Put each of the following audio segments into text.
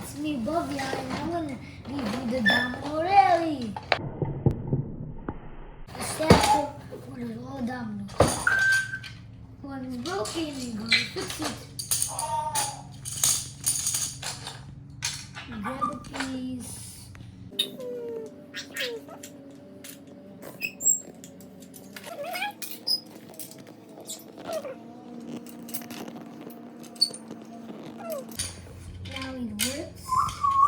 it's me Bhavya and I'm gonna review the Domino Rally. The sample orders all dominoes. One is broken, you gotta fix it. Grab a piece. Now it works.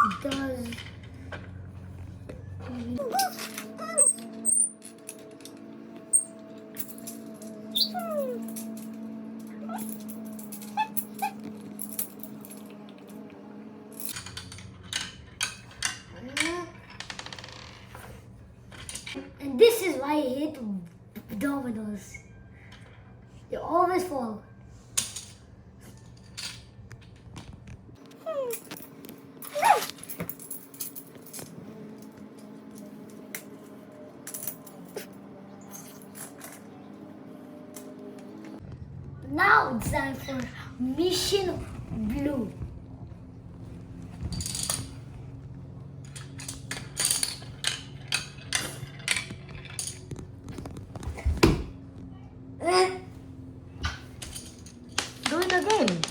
It does. And this is why I hate dominoes. They always fall. Now it's time for Mission Blue. Do it again.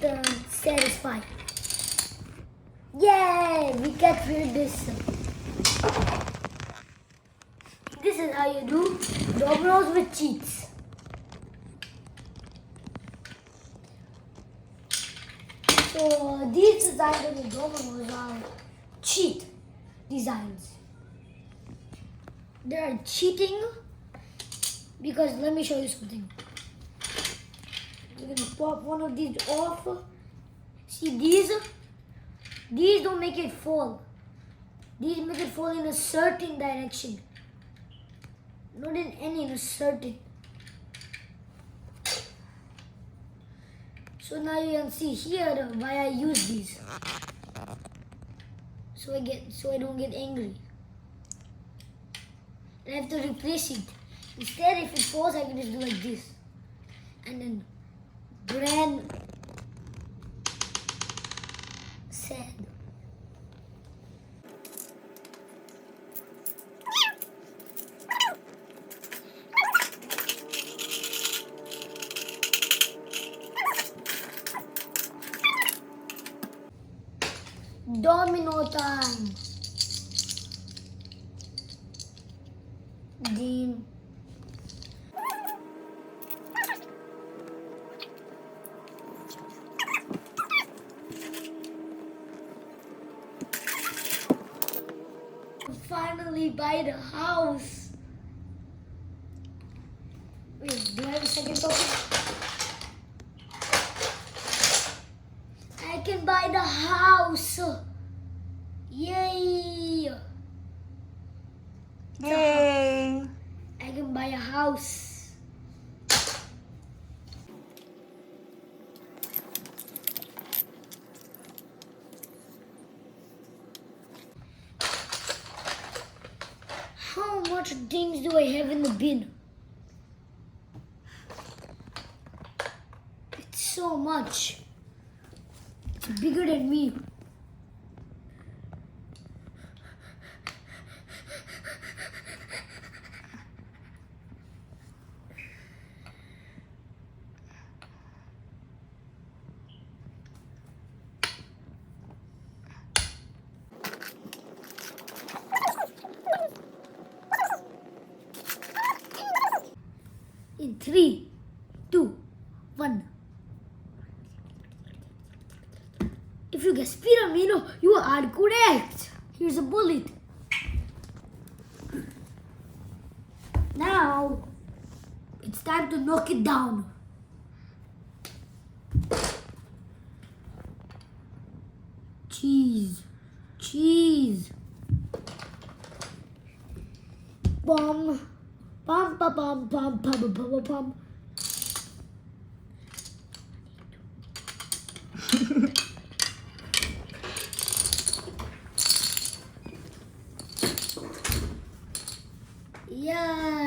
Dun, satisfied. Yay! We get rid of this. This is how you do dominoes with cheats. So these designs of the dominoes are cheat designs. They are cheating because let me show you something. You're gonna pop one of these off. See these don't make it fall. These make it fall in a certain direction. Not in any, in a certain. So now you can see here why I use these. So I don't get angry. I have to replace it. Instead, if it falls, I can just do like this. And then brand sad. Domino time. Dean. Finally buy the house. Wait, do I have a second token? I can buy the house. Yay! Yay! I can buy a house. How much things do I have in the bin? It's so much. It's bigger than me. In 3, 2, 1. If you guess Piramino, you are correct. Here's a bullet. Now, it's time to knock it down. Cheese. Cheese. Bomb. Pam pam pam pam pam pam pam. Yeah.